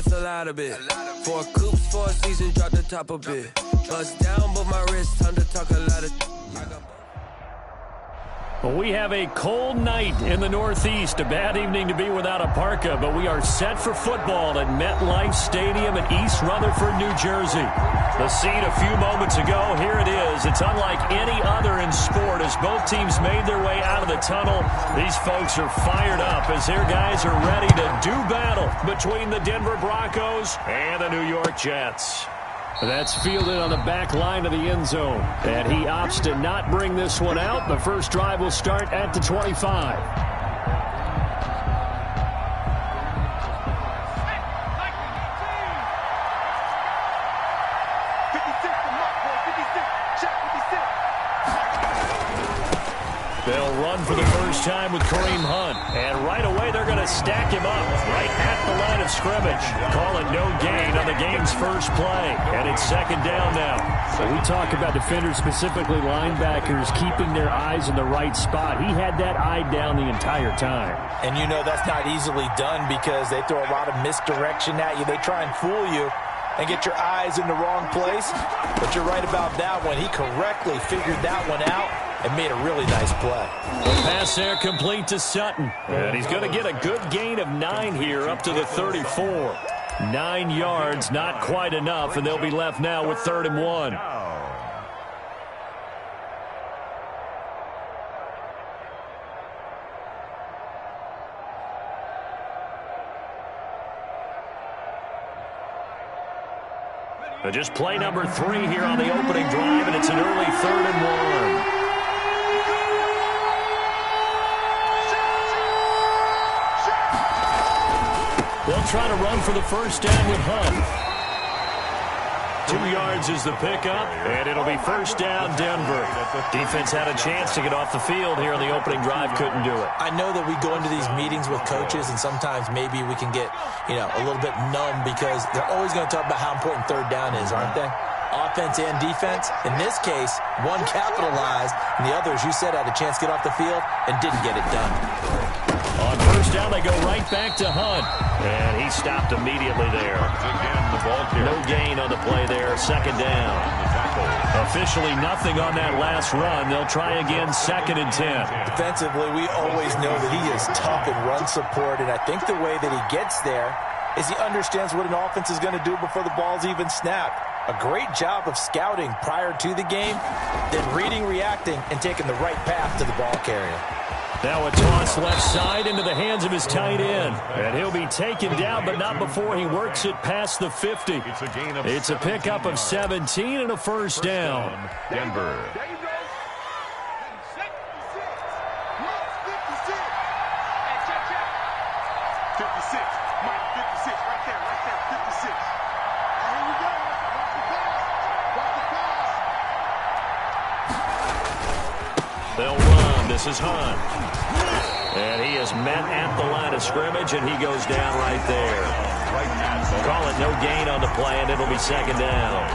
that's a lot of it. 4 coops, 4 seasons, drop the top a bit. Bust down, but my wrist, time to talk a lot of. We have a cold night in the Northeast. A bad evening to be without a parka, but we are set for football at MetLife Stadium in East Rutherford, New Jersey. The scene a few moments ago, here it is. It's unlike any other in sport as both teams made their way out of the tunnel. These folks are fired up as their guys are ready to do battle between the Denver Broncos and the New York Jets. That's fielded on the back line of the end zone. And he opts to not bring this one out. The first drive will start at the 25. They'll run for the first time with Kareem Hunt. And right away, they're going to stack him up right at the line of scrimmage. Call it no gain on the game's first play. And it's second down now. So we talk about defenders, specifically linebackers, keeping their eyes in the right spot. He had that eye down the entire time. And you know that's not easily done because they throw a lot of misdirection at you. They try and fool you and get your eyes in the wrong place. But you're right about that one. He correctly figured that one out and made a really nice play. The pass there complete to Sutton. And he's going to get a good gain of 9 here up to the 34. 9 yards, not quite enough, and they'll be left now with 3rd and 1. Just play number 3 here on the opening drive, and it's an early 3rd and 1. They'll try to run for the first down with Hunt. 2 yards is the pickup, and it'll be first down Denver. Defense had a chance to get off the field here in the opening drive, couldn't do it. I know that we go into these meetings with coaches, and sometimes maybe we can get, a little bit numb because they're always going to talk about how important 3rd down is, aren't they? Offense and defense. In this case, one capitalized, and the other, as you said, had a chance to get off the field and didn't get it done. On first down, they go right back to Hunt. And he stopped immediately there. No gain on the play there. Second down. Officially nothing on that last run. They'll try again, 2nd and 10. Defensively, we always know that he is tough in run support, and I think the way that he gets there is he understands what an offense is going to do before the ball's even snapped. A great job of scouting prior to the game, then reading, reacting, and taking the right path to the ball carrier. Now a toss left side into the hands of his tight end. And he'll be taken down, but not before he works it past the 50. It's a pickup of 17 and a first down. Denver. They'll run. This is Hunt. And he is met at the line of scrimmage, and he goes down right there. Call it no gain on the play, and it'll be second down.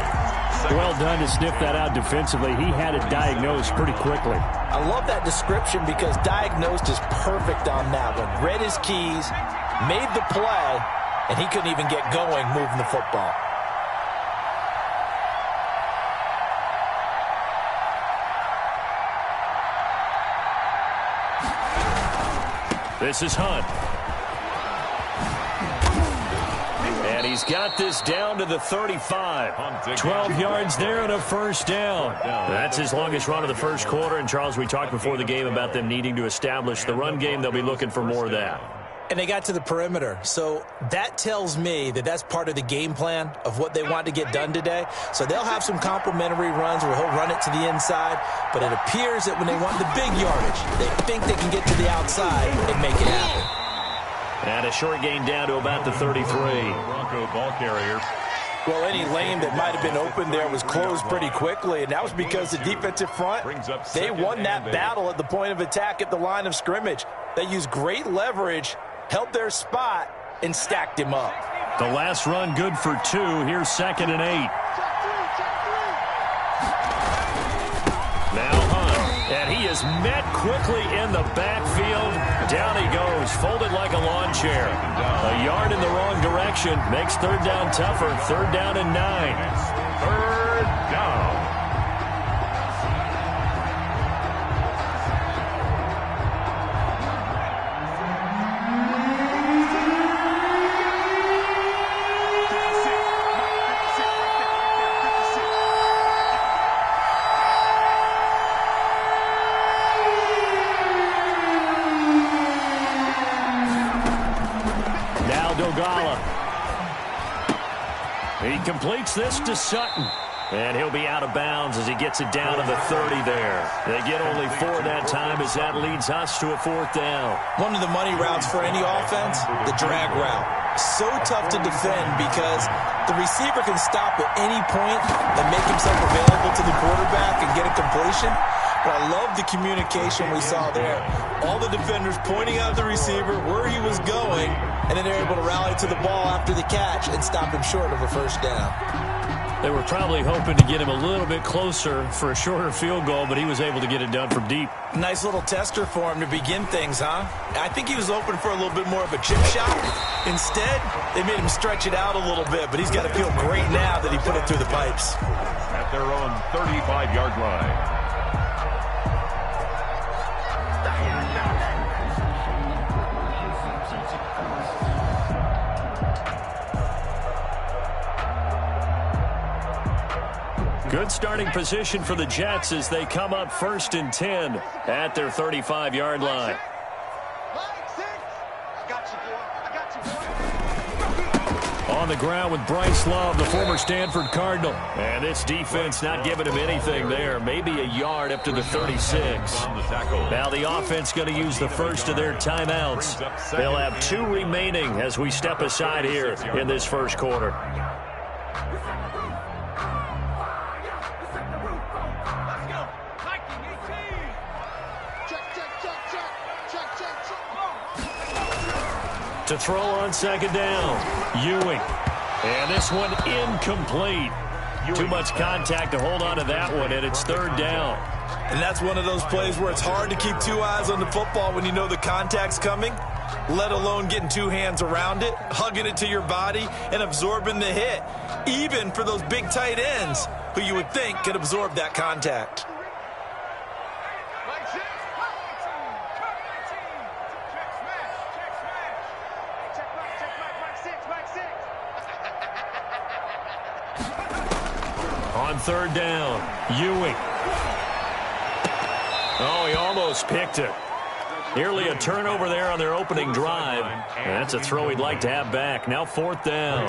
Well done to sniff that out defensively. He had it diagnosed pretty quickly. I love that description because diagnosed is perfect on that one. Read his keys, made the play, and he couldn't even get going moving the football. This is Hunt. And he's got this down to the 35. 12 yards there and a first down. That's his longest run of the first quarter. And, Charles, we talked before the game about them needing to establish the run game. They'll be looking for more of that. And they got to the perimeter. So that tells me that that's part of the game plan of what they want to get done today. So they'll have some complimentary runs where he'll run it to the inside. But it appears that when they want the big yardage, they think they can get to the outside and make it happen. And a short gain down to about the 33. Bronco ball carrier. Well, any lane that might have been open there was closed pretty quickly, and that was because the defensive front, they won that battle at the point of attack at the line of scrimmage. They used great leverage, held their spot, and stacked him up. The last run good for 2. Here's 2nd and 8. Now Hunt, and he is met quickly in the backfield. Down he goes, folded like a lawn chair. A yard in the wrong direction makes third down tougher. Third down and 9. Third down. He completes this to Sutton. And he'll be out of bounds as he gets it down to the 30 there. They get only 4 that time as that leads us to a fourth down. One of the money routes for any offense, the drag route. So tough to defend because the receiver can stop at any point and make himself available to the quarterback and get a completion. But I love the communication we saw there. All the defenders pointing out the receiver where he was going, and then they're able to rally to the ball after the catch and stop him short of a first down. They were probably hoping to get him a little bit closer for a shorter field goal, but he was able to get it done from deep. Nice little tester for him to begin things, huh? I think he was open for a little bit more of a chip shot. Instead, they made him stretch it out a little bit, but he's got to feel great now that he put it through the pipes. At their own 35-yard line. Good starting position for the Jets as they come up 1st and 10 at their 35-yard line. On the ground with Bryce Love, the former Stanford Cardinal. And this defense not giving him anything there. Maybe a yard up to the 36. Now the offense going to use the first of their timeouts. They'll have 2 remaining as we step aside here in this first quarter. To throw on second down, Ewing. And this one incomplete. Too much contact to hold on to that one, and it's third down. And that's one of those plays where it's hard to keep 2 eyes on the football when you know the contact's coming, let alone getting 2 hands around it, hugging it to your body, and absorbing the hit, even for those big tight ends who you would think could absorb that contact. On third down, Ewing. Oh, he almost picked it. Nearly a turnover there on their opening drive. And that's a throw he'd like to have back. Now 4th down.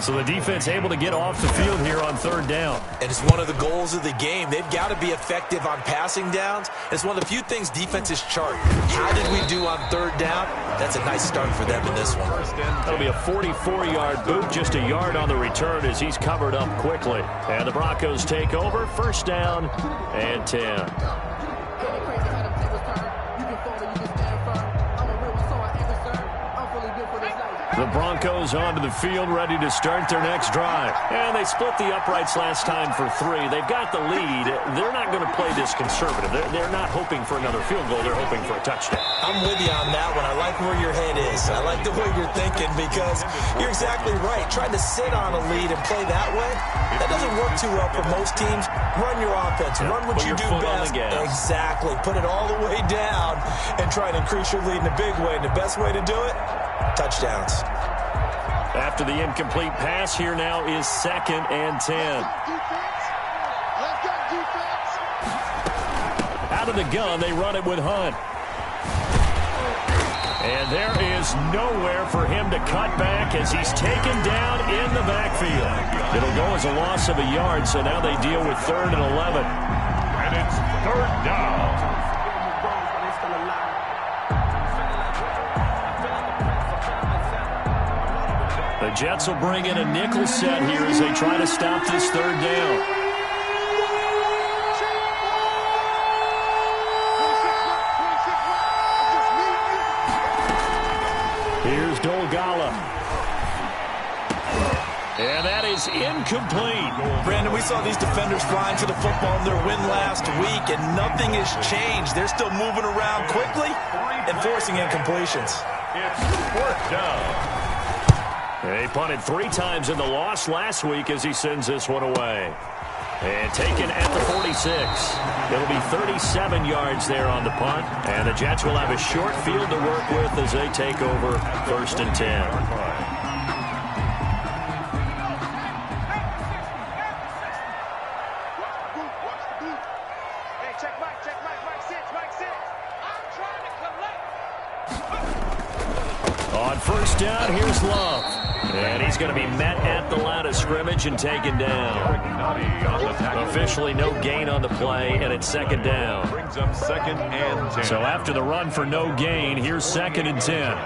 So the defense able to get off the field here on third down. And it's one of the goals of the game. They've got to be effective on passing downs. It's one of the few things defenses chart. How did we do on third down? That's a nice start for them in this one. That'll be a 44-yard boot, just a yard on the return as he's covered up quickly. And the Broncos take over, 1st down and 10. The Broncos onto the field, ready to start their next drive. And they split the uprights last time for 3. They've got the lead. They're not going to play this conservative. They're not hoping for another field goal. They're hoping for a touchdown. I'm with you on that one. I like where your head is. I like the way you're thinking because you're exactly right. Trying to sit on a lead and play that way, that doesn't work too well for most teams. Run your offense. Run what you do best. Exactly. Put it all the way down and try and increase your lead in a big way. And the best way to do it, touchdowns. After the incomplete pass, here now is 2nd and 10. Out of the gun, they run it with Hunt. And there is nowhere for him to cut back as he's taken down in the backfield. It'll go as a loss of a yard, so now they deal with 3rd and 11. And it's 3rd down. The Jets will bring in a nickel set here as they try to stop this 3rd down. Here's Dolgala. And that is incomplete. Brandon, we saw these defenders flying to the football in their win last week, and nothing has changed. They're still moving around quickly and forcing incompletions. It's fourth down. He punted 3 times in the loss last week as he sends this one away. And taken at the 46. It'll be 37 yards there on the punt. And the Jets will have a short field to work with as they take over 1st and 10. On 1st down, here's Love. And he's going to be met at the line of scrimmage and taken down. Officially no gain on the play, and it's 2nd down. Brings up 2nd and 10. So after the run for no gain, here's 2nd and 10.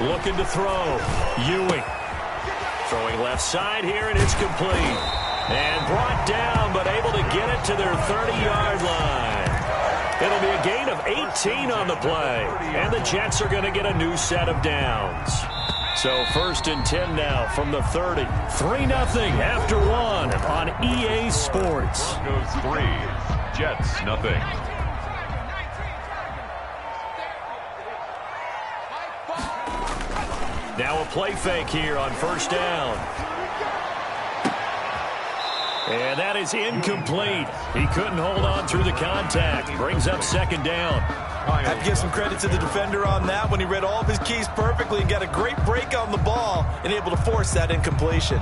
Looking to throw. Ewing. Throwing left side here, and it's complete. And brought down, but able to get it to their 30-yard line. It'll be a gain of 18 on the play. And the Jets are going to get a new set of downs. So 1st and 10 now from the 30. 3-0 after 1 on EA Sports. Goes 3. Jets, nothing. Now a play fake here on 1st down. And that is incomplete. He couldn't hold on through the contact. Brings up 2nd down. I have to give some credit to the defender on that when he read all of his keys perfectly and got a great break on the ball and able to force that incompletion.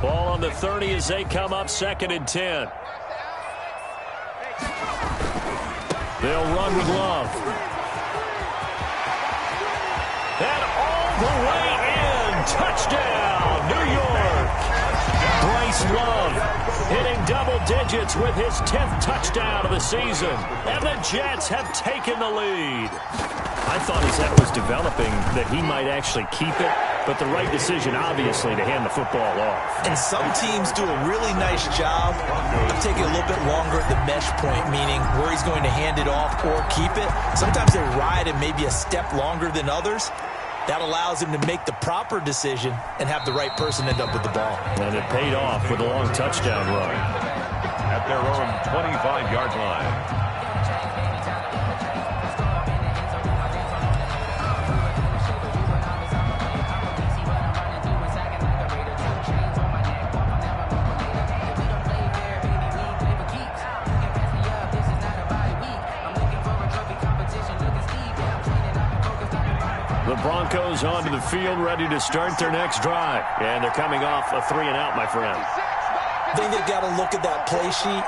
Ball on the 30 as they come up 2nd and 10. They'll run with Love. And all the way in. Touchdown, New York. Bryce Love hitting double digits with his 10th touchdown of the season. And the Jets have taken the lead. I thought as that was developing that he might actually keep it, but the right decision, obviously, to hand the football off. And some teams do a really nice job of taking a little bit longer at the mesh point, meaning where he's going to hand it off or keep it. Sometimes they ride it maybe a step longer than others. That allows him to make the proper decision and have the right person end up with the ball. And it paid off with a long touchdown run. At their own 25-yard line. The Broncos onto the field, ready to start their next drive. And they're coming off a 3-and-out, my friend. I think they've got to look at that play sheet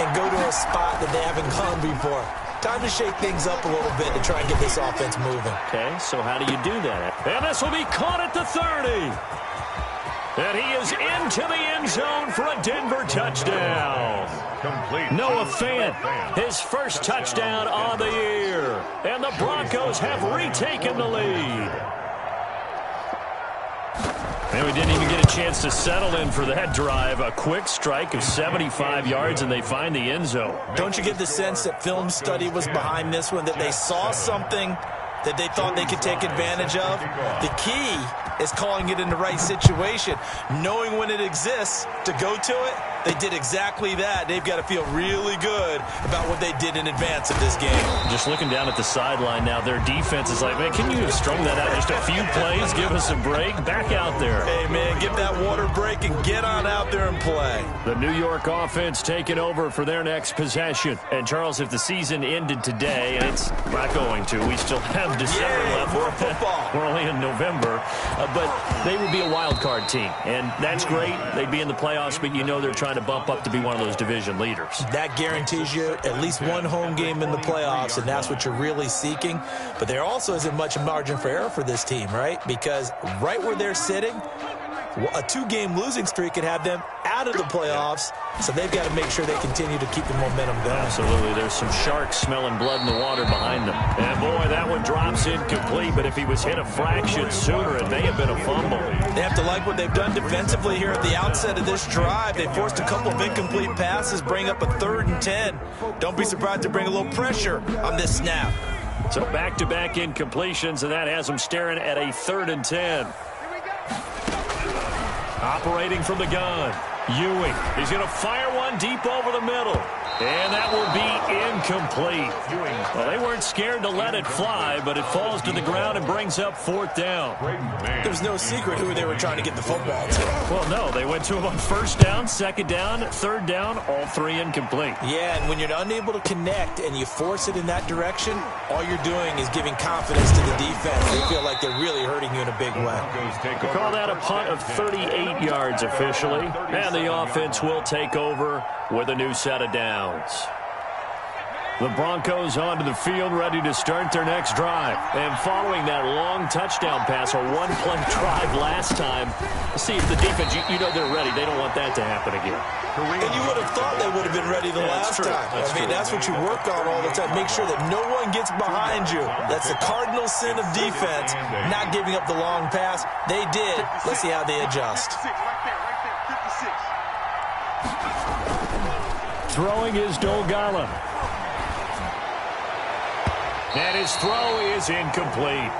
and go to a spot that they haven't gone before. Time to shake things up a little bit to try and get this offense moving. Okay, so how do you do that? And this will be caught at the 30. And he is into the end zone for a Denver touchdown. Complete. Noah Fant, his first touchdown on the year. And the Broncos have retaken the lead. And we didn't even get a chance to settle in for that drive. A quick strike of 75 yards, and they find the end zone. Don't you get the sense that film study was behind this one, that they saw something that they thought they could take advantage of? The key is calling it in the right situation, knowing when it exists to go to it. They did exactly that. They've got to feel really good about what they did in advance of this game. Just looking down at the sideline now, their defense is like, man, can you have strung that out just a few plays? Give us a break. Back out there. Hey, man, get that water break and get on out there and play. The New York offense taking over for their next possession. And, Charles, if the season ended today, and it's not going to, we still have December left. More football. We're only in November. But they would be a wild card team. And that's great. They'd be in the playoffs, but you know they're trying to bump up to be one of those division leaders. That guarantees you at least one home game in the playoffs, and that's what you're really seeking. But there also isn't much margin for error for this team, right? Because right where they're sitting, a 2-game losing streak could have them out of the playoffs, so they've got to make sure they continue to keep the momentum going. Absolutely. There's some sharks smelling blood in the water behind them. And, boy, that one drops incomplete, but if he was hit a fraction sooner, it may have been a fumble. They have to like what they've done defensively here at the outset of this drive. They forced a couple of incomplete passes, bring up a 3rd and 10. Don't be surprised to bring a little pressure on this snap. So back-to-back incompletions, and that has him staring at a 3rd and 10. Operating from the gun. Ewing. He's going to fire one deep over the middle. And that will be incomplete. Well, they weren't scared to let it fly, but it falls to the ground and brings up 4th down. There's no secret who they were trying to get the football to. Well, no, they went to him on 1st down, 2nd down, 3rd down, all 3 incomplete. Yeah, and when you're unable to connect and you force it in that direction, all you're doing is giving confidence to the defense. They feel like they're really hurting you in a big way. We call that a punt of 38 yards officially, and the offense will take over with a new set of downs. The Broncos onto the field, ready to start their next drive. And following that long touchdown pass, a one-play drive last time, let's see if the defense, you know they're ready. They don't want that to happen again. And you would have thought they would have been ready the last time. That's what you work on all the time. Make sure that no one gets behind you. That's the cardinal sin of defense, not giving up the long pass. They did. Let's see how they adjust. Throwing is Dolgala. And his throw is incomplete.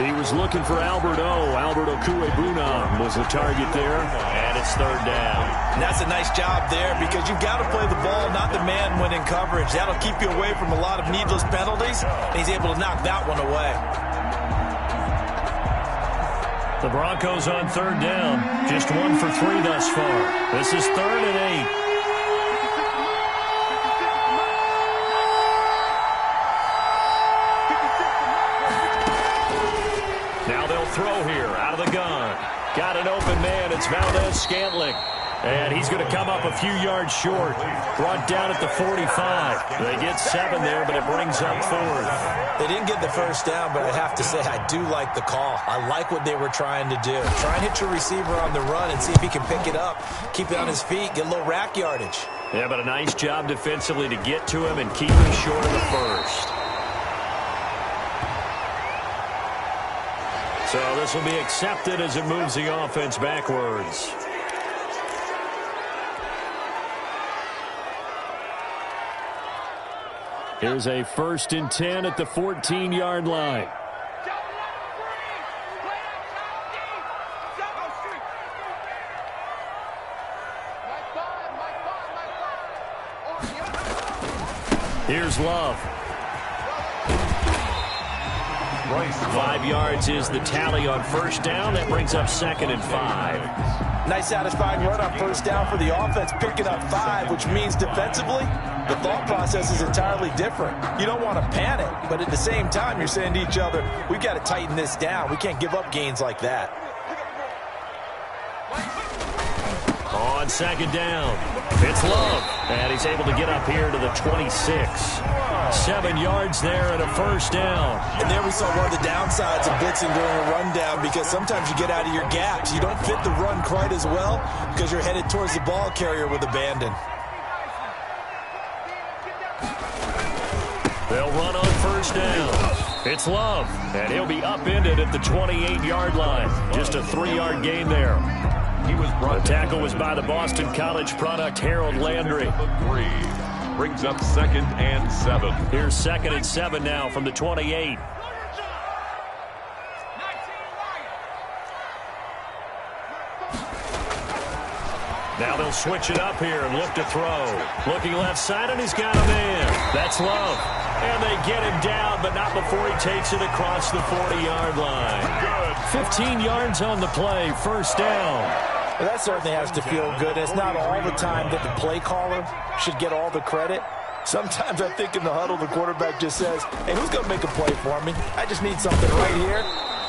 He was looking for Albert Okuebunam was the target there, and it's 3rd down. And that's a nice job there because you've got to play the ball, not the man when in coverage. That'll keep you away from a lot of needless penalties, and he's able to knock that one away. The Broncos on 3rd down, just 1 for 3 thus far. This is 3rd and 8. Throw here out of the gun. Got an open man. It's Valdez-Scantling. And he's going to come up a few yards short. Brought down at the 45. They get 7 there, but it brings up 4th. They didn't get the 1st down, but I have to say I do like the call. I like what they were trying to do. Try and hit your receiver on the run and see if he can pick it up. Keep it on his feet. Get a little rack yardage. Yeah, but a nice job defensively to get to him and keep him short of the 1st. So this will be accepted as it moves the offense backwards. Here's a 1st and 10 at the 14-yard line. Here's Love. 5 yards is the tally on 1st down. That brings up 2nd and 5. Nice satisfying run on 1st down for the offense, picking up 5, which means defensively, the thought process is entirely different. You don't want to panic, but at the same time, you're saying to each other, we've got to tighten this down. We can't give up gains like that. On 2nd down, it's Love, and he's able to get up here to the 26. 7 yards there and a 1st down. And there we saw one of the downsides of blitzing during a rundown, because sometimes you get out of your gaps. You don't fit the run quite as well because you're headed towards the ball carrier with abandon. They'll run on 1st down. It's Love, and he'll be upended at the 28-yard line. Just a 3-yard gain there. The tackle was by the Boston College product, Harold Landry. Brings up 2nd and 7. Here's 2nd and 7 now from the 28. Now they'll switch it up here and look to throw. Looking left side, and he's got a man. That's Love. And they get him down, but not before he takes it across the 40-yard line. 15 yards on the play, 1st down. Well, that certainly has to feel good. It's not all the time that the play caller should get all the credit. Sometimes I think in the huddle, the quarterback just says, hey, who's going to make a play for me? I just need something right here.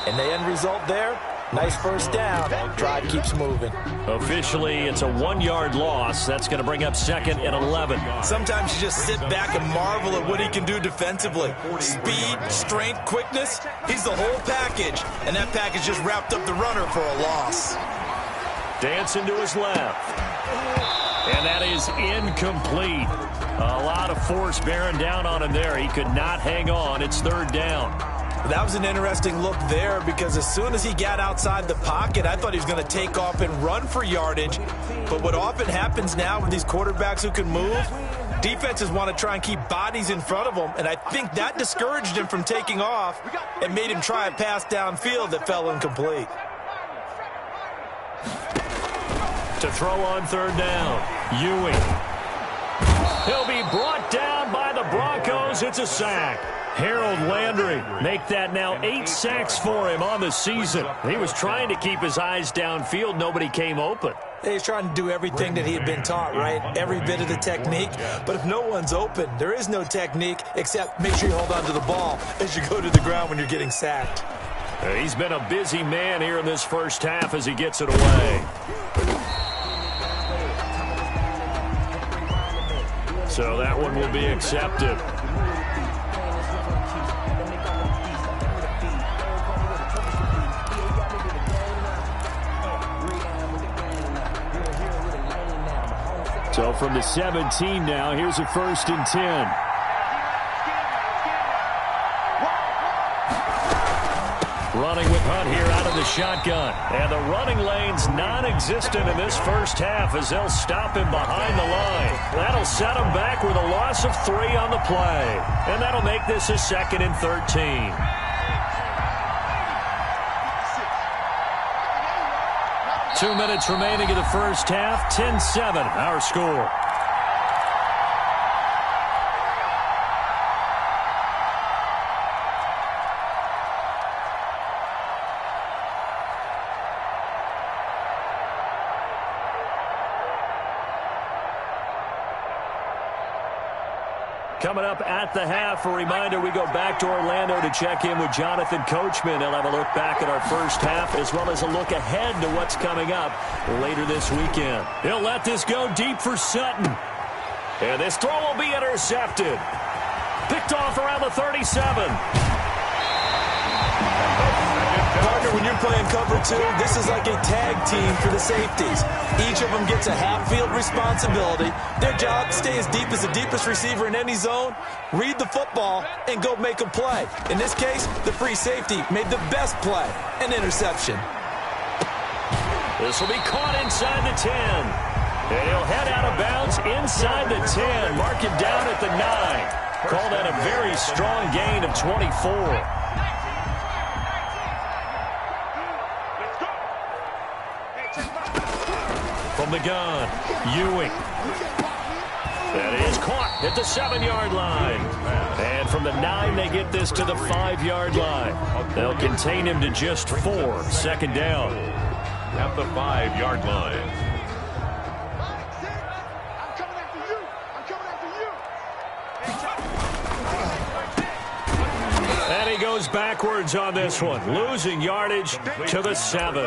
And the end result there, nice 1st down. Drive keeps moving. Officially, it's a 1-yard loss. That's going to bring up 2nd and 11. Sometimes you just sit back and marvel at what he can do defensively. Speed, strength, quickness, he's the whole package. And that package just wrapped up the runner for a loss. Dancing to his left. And that is incomplete. A lot of force bearing down on him there. He could not hang on. It's 3rd down. That was an interesting look there, because as soon as he got outside the pocket, I thought he was going to take off and run for yardage. But what often happens now with these quarterbacks who can move, Defenses want to try and keep bodies in front of them, and I think that discouraged him from taking off and made him try a pass downfield that fell incomplete. To throw on third down, Ewing. He'll be brought down by the Broncos. It's a sack. Harold Landry make that now 8 sacks for him on the season. He was trying to keep his eyes downfield. Nobody came open. He's trying to do everything that he had been taught, right? Every bit of the technique. But if no one's open, there is no technique except make sure you hold on to the ball as you go to the ground when you're getting sacked. He's been a busy man here in this first half as he gets it away. So that one will be accepted. So from the 17 now, here's a 1st and 10. Running with Hunt here out of the shotgun. And the running lane's non-existent in this first half as they'll stop him behind the line. That'll set him back with a loss of 3 on the play. And that'll make this a 2nd and 13. Two minutes remaining in the first half. 10-7, our score. Coming up at the half, a reminder, we go back to Orlando to check in with Jonathan Coachman. He'll have a look back at our first half as well as a look ahead to what's coming up later this weekend. He'll let this go deep for Sutton. And this throw will be intercepted. Picked off around the 37. Partner, when you're playing cover 2, this is like a tag team for the safeties. Each of them gets a half-field responsibility. Their job, stay as deep as the deepest receiver in any zone, read the football, and go make a play. In this case, the free safety made the best play, an interception. This will be caught inside the 10. And he'll head out of bounds inside the 10. Mark him down at the 9. Call that a very strong gain of 24. From the gun, Ewing. That is caught at the 7-yard line. And from the 9, they get this to the 5-yard line. They'll contain him to just 4. 2nd down. At the 5-yard line. And he goes backwards on this one, losing yardage to the 7.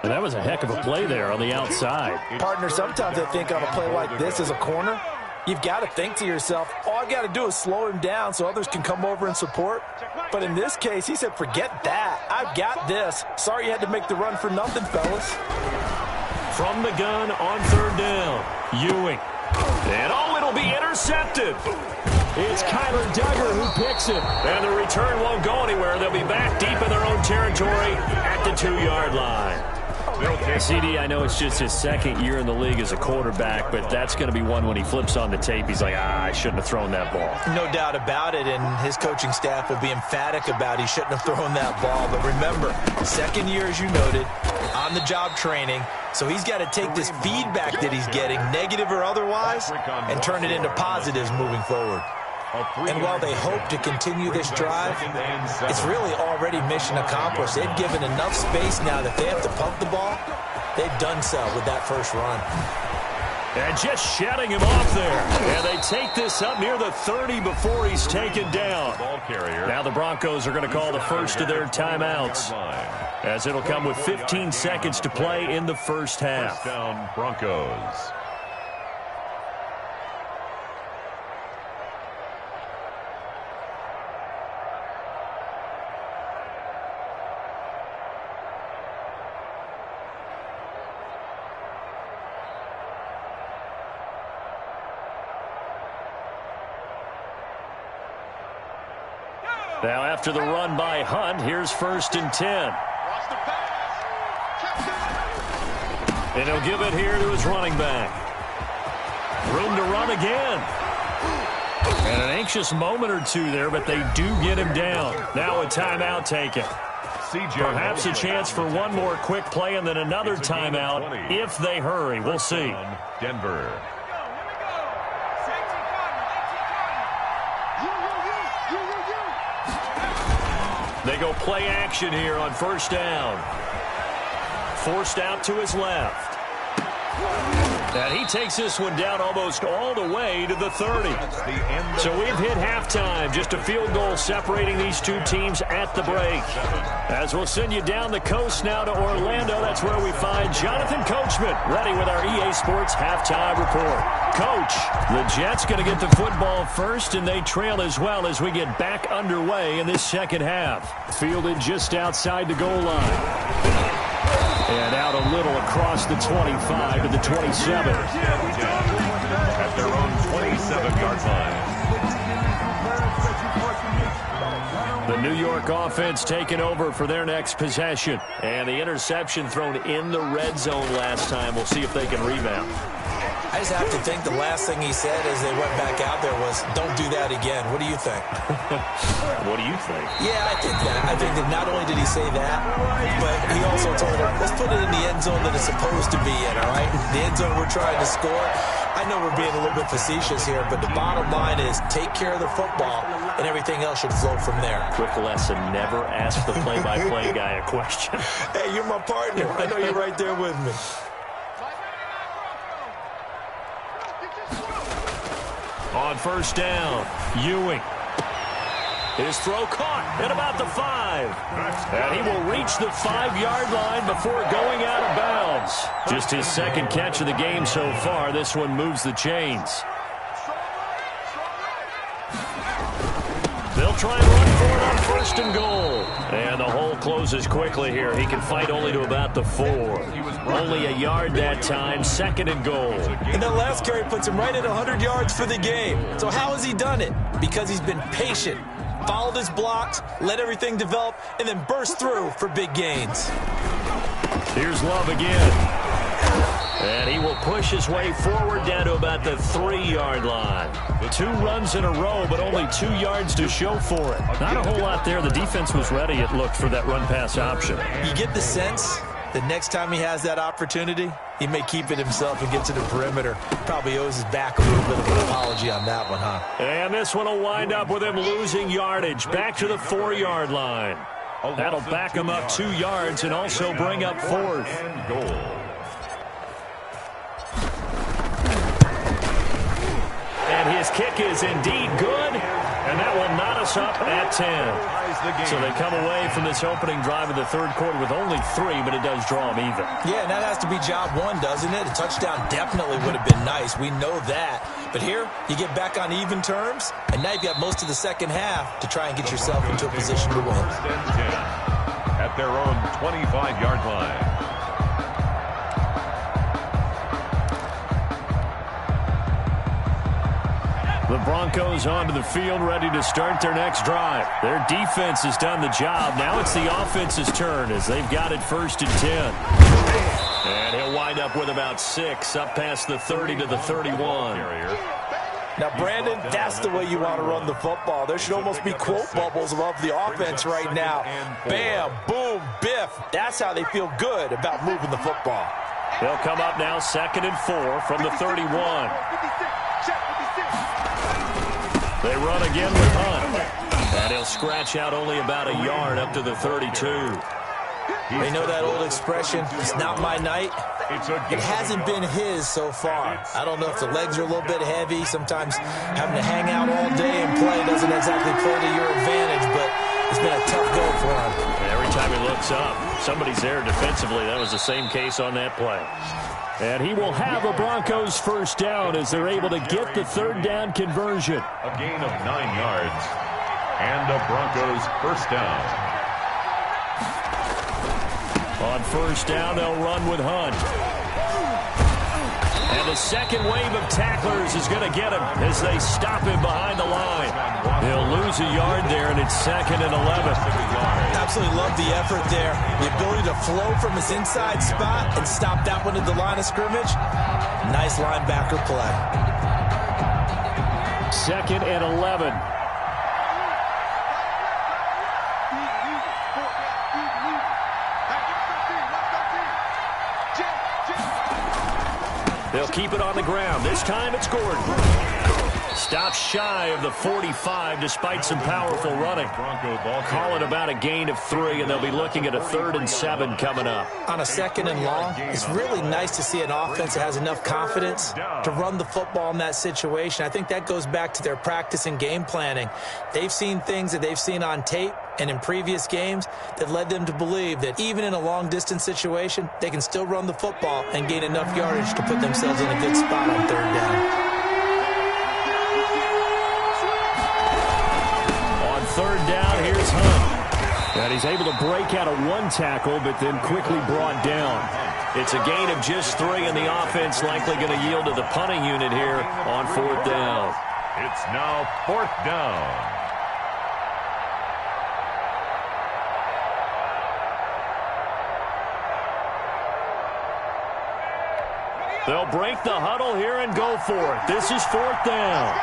And that was a heck of a play there on the outside. Partner, sometimes I think on a play like this as a corner, you've got to think to yourself, all I've got to do is slow him down so others can come over and support. But in this case, he said, forget that. I've got this. Sorry you had to make the run for nothing, fellas. From the gun on 3rd down, Ewing. And it'll be intercepted. It's Kyler Duggar who picks it. And the return won't go anywhere. They'll be back deep in their own territory at the 2-yard line. CD, I know it's just his 2nd year in the league as a quarterback, but that's going to be one when he flips on the tape. He's like, I shouldn't have thrown that ball. No doubt about it, and his coaching staff will be emphatic about he shouldn't have thrown that ball. But remember, 2nd year, as you noted, on-the-job training, so he's got to take this feedback that he's getting, negative or otherwise, and turn it into positives moving forward. And while they hope to continue this drive, it's really already mission accomplished. They've given enough space now that they have to pump the ball. They've done so with that first run. And just shutting him off there. And they take this up near the 30 before he's taken down. Now the Broncos are going to call the first of their timeouts, as it'll come with 15 seconds to play in the first half. First down, Broncos. Now after the run by Hunt, here's 1st and 10. And he'll give it here to his running back. Room to run again. And an anxious moment or two there, but they do get him down. Now a timeout taken. Perhaps a chance for one more quick play and then another timeout if they hurry. We'll see. Denver. They go play action here on first down. Forced out to his left. And he takes this one down almost all the way to the 30. So we've hit halftime. Just a field goal separating these two teams at the break. As we'll send you down the coast now to Orlando, that's where we find Jonathan Coachman ready with our EA Sports halftime report. Coach, the Jets going to get the football first, and they trail as well as we get back underway in this second half. Fielded just outside the goal line. And out a little across the 25 to the 27. At their own 27-yard line. The New York offense taking over for their next possession. And the interception thrown in the red zone last time. We'll see if they can rebound. I just have to think the last thing he said as they went back out there was, don't do that again. What do you think? What do you think? Yeah, I think that. I think that not only did he say that, but he also told him, let's put it in the end zone that it's supposed to be in, all right? The end zone we're trying to score. I know we're being a little bit facetious here, but the bottom line is take care of the football, and everything else should flow from there. Quick lesson, never ask the play-by-play guy a question. Hey, you're my partner. I know you're right there with me. On first down, Ewing. His throw caught at about the 5. And he will reach the 5-yard line before going out of bounds. Just his second catch of the game so far. This one moves the chains. They'll try and run for it on first and goal. And the hole closes quickly here. He can fight only to about the 4. Only a yard that time, second and goal. And that last carry puts him right at 100 yards for the game. So how has he done it? Because he's been patient, followed his blocks, let everything develop, and then burst through for big gains. Here's Love again. And he will push his way forward down to about the 3-yard line. 2 runs in a row, but only 2 yards to show for it. Not a whole lot there. The defense was ready, it looked, for that run-pass option. You get the sense that next time he has that opportunity, he may keep it himself and get to the perimeter. Probably owes his back a little bit of an apology on that one, huh? And this one will wind up with him losing yardage. Back to the 4-yard line. That'll back him up 2 yards and also bring up 4th. And goal. And his kick is indeed good, and that will knot us up at 10. So they come away from this opening drive of the third quarter with only 3, but it does draw them even. Yeah, and that has to be job 1, doesn't it? A touchdown definitely would have been nice. We know that. But here, you get back on even terms, and now you've got most of the second half to try and get yourself into a position to win. At their own 25-yard line. The Broncos onto the field, ready to start their next drive. Their defense has done the job. Now it's the offense's turn as they've got it 1st and 10. And he'll wind up with about 6, up past the 30 to the 31. Now, Brandon, that's the way you want to run the football. There should almost be quote bubbles above the offense right now. Bam, boom, biff. That's how they feel good about moving the football. They'll come up now 2nd and 4 from the 31. They run again with Hunt. And he'll scratch out only about a yard up to the 32. They know that old expression, it's not my night. It hasn't been his so far. I don't know if the legs are a little bit heavy. Sometimes having to hang out all day and play doesn't exactly play to your advantage, but it's been a tough go for him. Every time he looks up, somebody's there defensively. That was the same case on that play. And he will have a Broncos first down as they're able to get the 3rd down conversion. A gain of 9 yards. And a Broncos first down. On first down, they'll run with Hunt. And the second wave of tacklers is going to get him as they stop him behind the line. He'll lose a yard there, and it's 2nd and 11. Absolutely love the effort there. The ability to flow from his inside spot and stop that one at the line of scrimmage. Nice linebacker play. 2nd and 11. They'll keep it on the ground. This time it's Gordon. Stops shy of the 45 despite some powerful running. Call it about a gain of 3, and they'll be looking at a 3rd and 7 coming up. On a 2nd and long, it's really nice to see an offense that has enough confidence to run the football in that situation. I think that goes back to their practice and game planning. They've seen things that they've seen on tape and in previous games that led them to believe that even in a long-distance situation, they can still run the football and gain enough yardage to put themselves in a good spot on 3rd down. 3rd down, here's Hunt. And he's able to break out of 1 tackle, but then quickly brought down. It's a gain of just 3, and the offense likely going to yield to the punting unit here on 4th down. It's now 4th down. They'll break the huddle here and go for it. This is 4th down.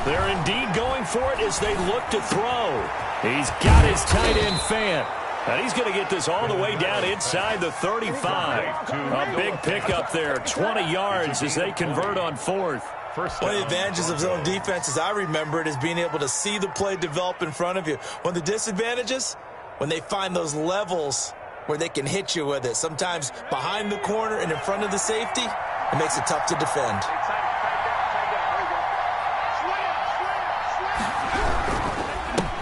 They're indeed going for it as they look to throw. He's got his tight end Fant. And he's going to get this all the way down inside the 35. A big pickup there, 20 yards as they convert on 4th. One of the advantages of zone defense, as I remember it, is being able to see the play develop in front of you. One of the disadvantages, when they find those levels where they can hit you with it, sometimes behind the corner and in front of the safety, it makes it tough to defend.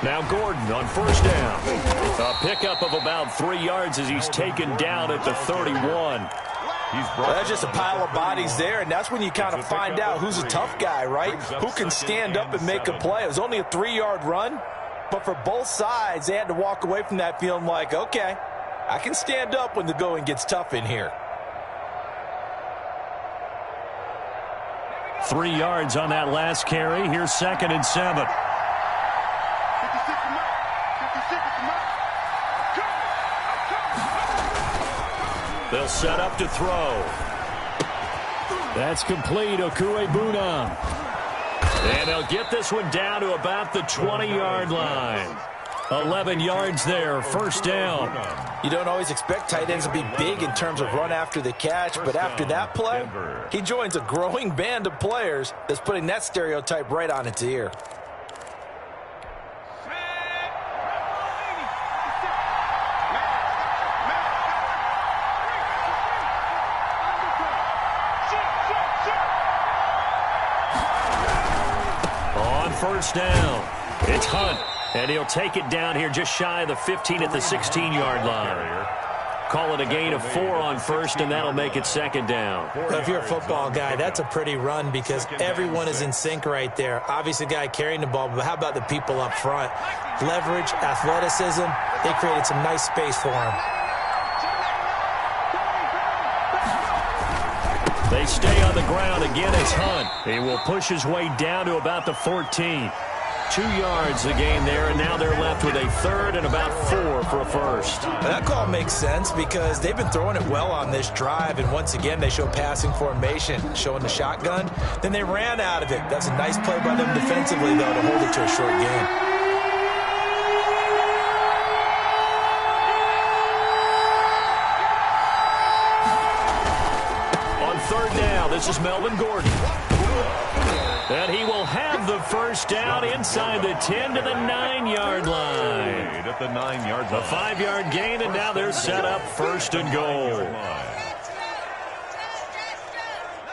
Now Gordon on 1st down. A pickup of about 3 yards as he's taken down at the 31. That's just a pile of bodies there, and that's when you kind of find out who's a tough guy, right? Who can stand up and make a play. It was only a 3-yard run, but for both sides, they had to walk away from that feeling like, okay, I can stand up when the going gets tough in here. 3 yards on that last carry. Here's 2nd and 7. They'll set up to throw. That's complete. Okuebuna. And they'll get this one down to about the 20-yard line. 11 yards there, 1st down. You don't always expect tight ends to be big in terms of run after the catch, but after that play, he joins a growing band of players that's putting that stereotype right on its ear. On 1st down, it's Hunt. And he'll take it down here just shy of the 15 at the 16-yard line. Call it a gain of 4 on 1st, and that'll make it 2nd down. Well, if you're a football guy, that's a pretty run because everyone is in sync right there. Obviously, the guy carrying the ball, but how about the people up front? Leverage, athleticism, they created some nice space for him. They stay on the ground. Again, it's Hunt. He will push his way down to about the 14. 2 yards the gain there, and now they're left with a 3rd and about 4 for a 1st. Now, that call makes sense because they've been throwing it well on this drive, and once again, they show passing formation, showing the shotgun. Then they ran out of it. That's a nice play by them defensively, though, to hold it to a short gain. On 3rd down, this is Melvin Gordon. And he will have the 1st down inside the 10 to the 9-yard line. At the 9-yard line. A 5-yard gain, and now they're set up 1st and goal.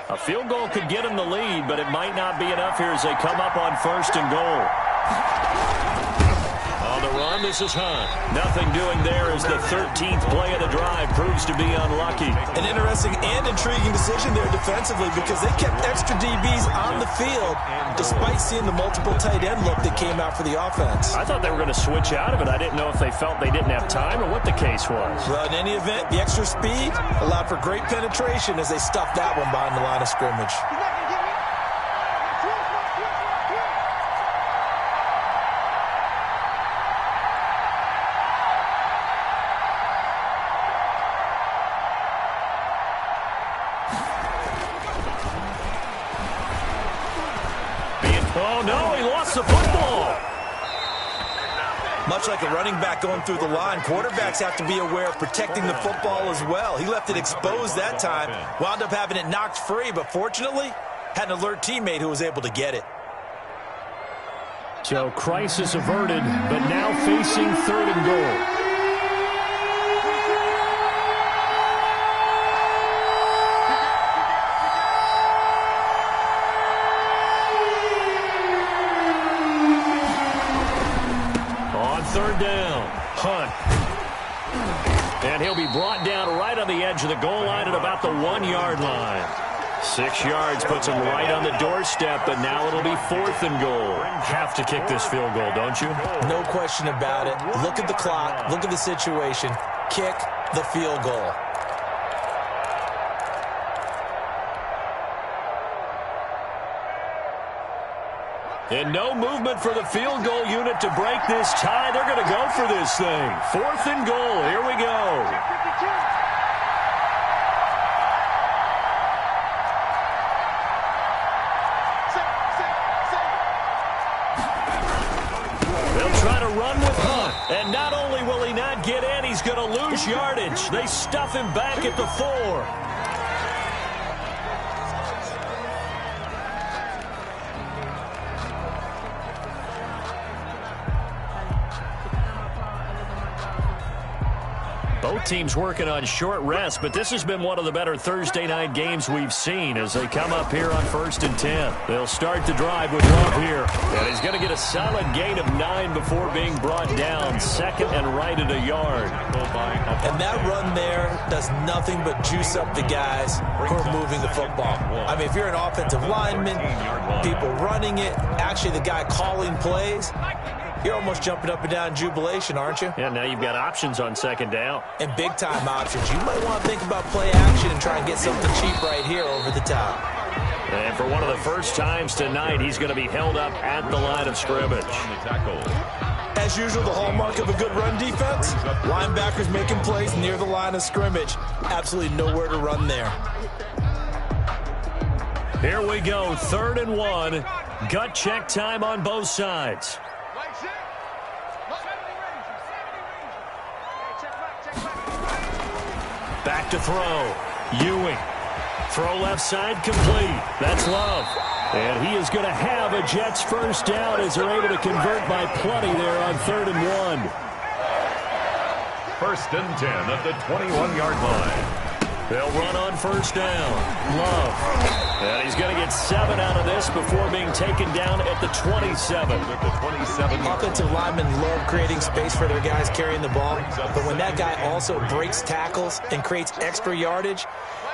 A field goal could get them the lead, but it might not be enough here as they come up on 1st and goal. On the run, this is Hunt. Nothing doing there as the 13th play of the drive proves to be unlucky. An interesting and intriguing decision there defensively because they kept extra DBs on the field despite seeing the multiple tight end look that came out for the offense. I thought they were going to switch out of it. I didn't know if they felt they didn't have time or what the case was. Well, in any event, the extra speed allowed for great penetration as they stuffed that one behind the line of scrimmage. Oh, no, he lost the football. Much like a running back going through the line, quarterbacks have to be aware of protecting the football as well. He left it exposed that time, wound up having it knocked free, but fortunately, had an alert teammate who was able to get it. So crisis averted, but now facing 3rd and goal. Third down, Hunt. And he'll be brought down right on the edge of the goal line at about the 1-yard line. 6 yards puts him right on the doorstep, but now it'll be 4th and goal. Have to kick this field goal, don't you? No question about it. Look at the clock. Look at the situation. Kick the field goal. And no movement for the field goal unit to break this tie. They're going to go for this thing. 4th and goal. Here we go. They'll try to run with Hunt. And not only will he not get in, he's going to lose yardage. They stuff him back at the 4. Both teams working on short rest, but this has been one of the better Thursday night games we've seen as they come up here on 1st and 10. They'll start the drive with Love here. And he's going to get a solid gain of 9 before being brought down. 2nd and right at a yard. And that run there does nothing but juice up the guys who are moving the football. I mean, if you're an offensive lineman, people running it, actually the guy calling plays, you're almost jumping up and down in jubilation, aren't you? Yeah, now you've got options on 2nd down. And big-time options. You might want to think about play action and try and get something cheap right here over the top. And for one of the first times tonight, he's going to be held up at the line of scrimmage. As usual, the hallmark of a good run defense, linebackers making plays near the line of scrimmage. Absolutely nowhere to run there. Here we go, 3rd and 1. Gut check time on both sides. Back to throw. Ewing. Throw left side complete. That's Love. And he is going to have a Jets first down as they're able to convert by plenty there on 3rd and 1. 1st and 10 at the 21-yard line. They'll run on 1st down. Love. And he's going to get 7 out of this before being taken down at the 27. Offensive linemen love creating space for their guys carrying the ball. But when that guy also breaks tackles and creates extra yardage,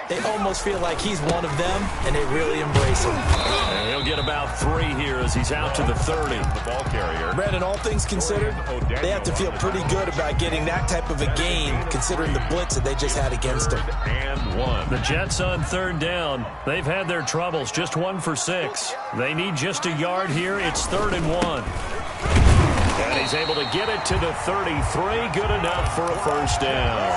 they almost feel like he's one of them, and they really embrace him. And he'll get about 3 here as he's out to the 30. The ball carrier. Brandon, all things considered, they have to feel pretty good about getting that type of a gain, considering the blitz that they just had against them. And 1. The Jets on 3rd down. They've had their troubles, just 1 for 6. They need just a yard here. It's 3rd and 1. And he's able to get it to the 33. Good enough for a first down.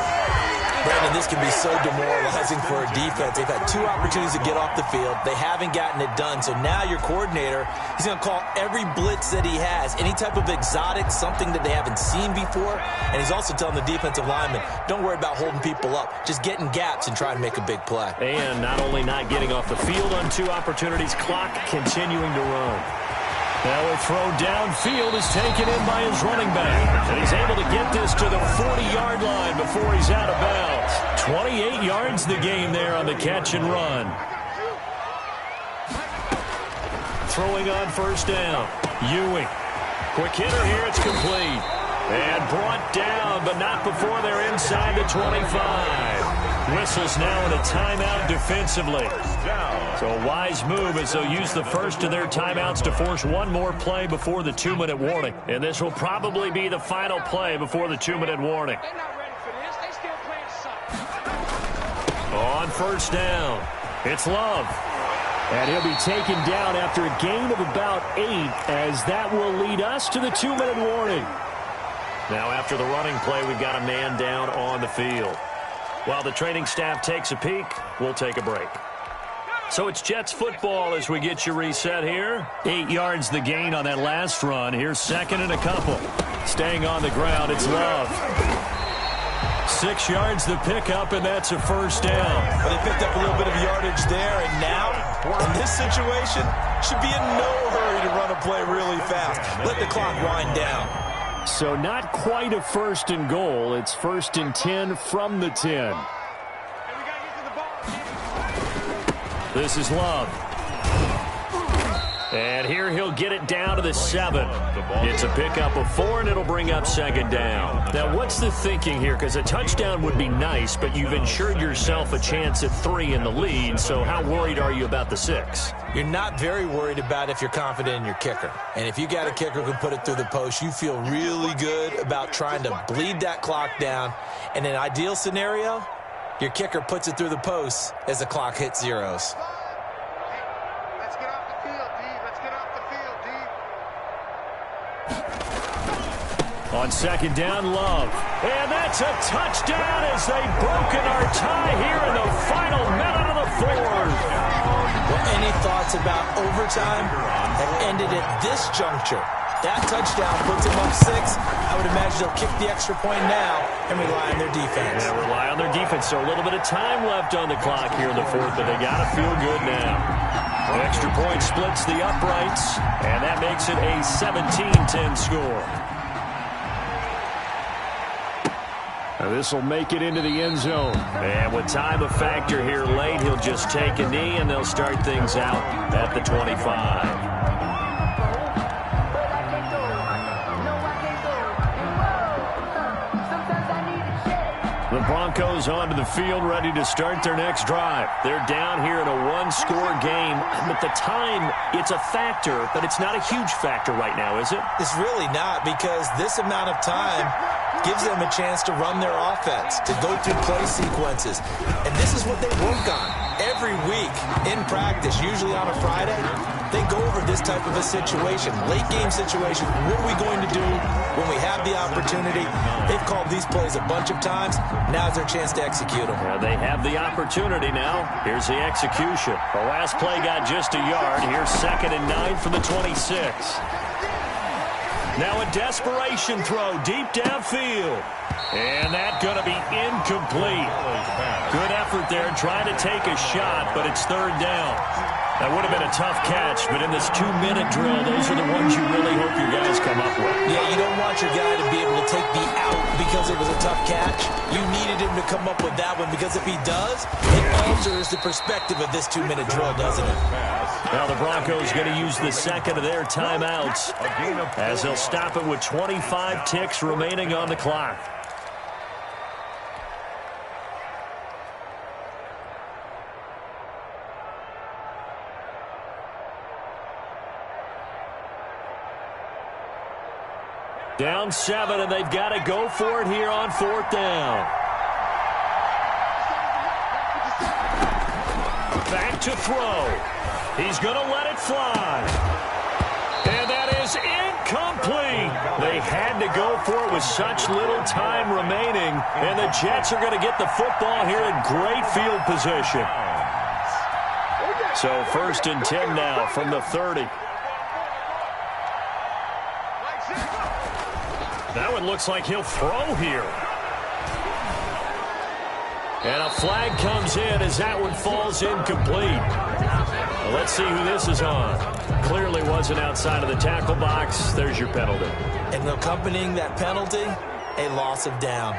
Brandon, this can be so demoralizing for a defense. They've had 2 opportunities to get off the field. They haven't gotten it done. So now your coordinator, he's going to call every blitz that he has, any type of exotic, something that they haven't seen before. And he's also telling the defensive lineman, don't worry about holding people up. Just get in gaps and try to make a big play. And not only not getting off the field on 2 opportunities, clock continuing to run. Now a throw downfield is taken in by his running back. And he's able to get this to the 40-yard line before he's out of bounds. 28 yards the game there on the catch and run. Throwing on 1st down. Ewing. Quick hitter here. It's complete. And brought down, but not before they're inside the 25. Whistles now in a timeout defensively. So a wise move as they'll use the first of their timeouts to force one more play before the 2-minute warning. And this will probably be the final play before the 2-minute warning. On first down, it's Love. And he'll be taken down after a gain of about 8, as that will lead us to the 2-minute warning. Now after the running play, we've got a man down on the field. While the training staff takes a peek, we'll take a break. So it's Jets football as we get you reset here. 8 yards the gain on that last run. Here's second and a couple. Staying on the ground, it's Love. 6 yards the pickup, and that's a first down. Well, they picked up a little bit of yardage there, and now, in this situation, should be in no hurry to run a play really fast. Let the clock wind down. So not quite a first and goal. It's first and 10 from the 10. This is Love. And here he'll get it down to the 7. It's a pickup of 4, and it'll bring up second down. Now, what's the thinking here? Because a touchdown would be nice, but you've ensured yourself a chance at 3 in the lead, so how worried are you about the 6? You're not very worried about if you're confident in your kicker. And if you got a kicker who can put it through the post, you feel really good about trying to bleed that clock down. In an ideal scenario, your kicker puts it through the post as the clock hits zeros. On second down, Love. And that's a touchdown as they've broken our tie here in the final minute of the fourth. Well, any thoughts about overtime have ended at this juncture. That touchdown puts them up 6. I would imagine they'll kick the extra point now and rely on their defense. Yeah, rely on their defense. So a little bit of time left on the clock here in the fourth, but they got to feel good now. The extra point splits the uprights, and that makes it a 17-10 score. This will make it into the end zone. And with time a factor here late, he'll just take a knee, and they'll start things out at the 25. The Broncos onto the field, ready to start their next drive. They're down here in a one-score game, but the time, it's a factor, but it's not a huge factor right now, is it? It's really not, because this amount of time gives them a chance to run their offense, to go through play sequences. And this is what they work on every week in practice, usually on a Friday. They go over this type of a situation, late game situation. What are we going to do when we have the opportunity? They've called these plays a bunch of times. Now's their chance to execute them. Well, they have the opportunity now. Here's the execution. The last play got just a yard. Here's second and 9 from the 26. Now a desperation throw deep downfield. And that's going to be incomplete. Good effort there trying to take a shot, but it's third down. That would have been a tough catch, but in this 2-minute drill, those are the ones you really hope your guys come up with. Yeah, you don't want your guy to be able to take the out because it was a tough catch. You needed him to come up with that one, because if he does, it alters the perspective of this 2-minute drill, doesn't it? Now the Broncos going to use the second of their timeouts as they'll stop it with 25 ticks remaining on the clock. Down 7, and they've got to go for it here on fourth down. Back to throw. He's going to let it fly. And that is incomplete. They had to go for it with such little time remaining, and the Jets are going to get the football here in great field position. So first and 10 now from the 30. That one looks like he'll throw here. And a flag comes in as that one falls incomplete. Well, let's see who this is on. Clearly wasn't outside of the tackle box. There's your penalty. And accompanying that penalty, a loss of down.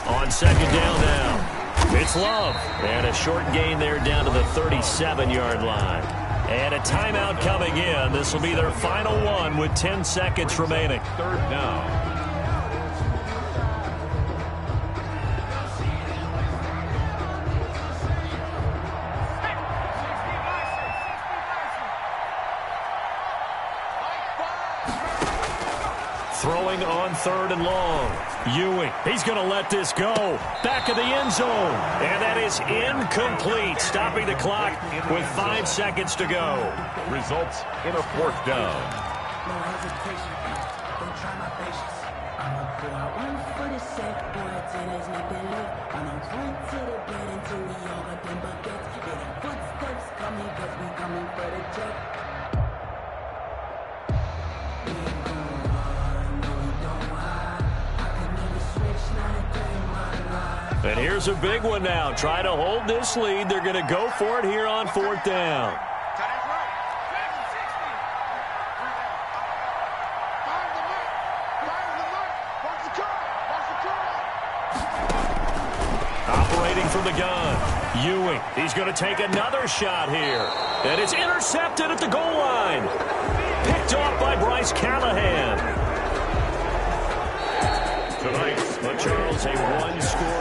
On second down now, it's Love. And a short gain there down to the 37-yard line. And a timeout coming in. This will be their final one with 10 seconds remaining. Third down. Throwing on 3rd and long. Ewing, he's going to let this go. Back of the end zone. And that is incomplete. Stopping the clock with 5 seconds to go. Results in a 4th down. No hesitation. Don't try my patience. I'ma pull out one for the set, boy, till there's nothing left. I'ma run to the bed until we all got them buckets. Yeah, the footsteps coming, cause we coming for the check. And here's a big one now. Try to hold this lead. They're going to go for it here on 4th down. Operating from the gun. Ewing, he's going to take another shot here. And it's intercepted at the goal line. Picked off by Bryce Callahan. Tonight's But Charles, a one-score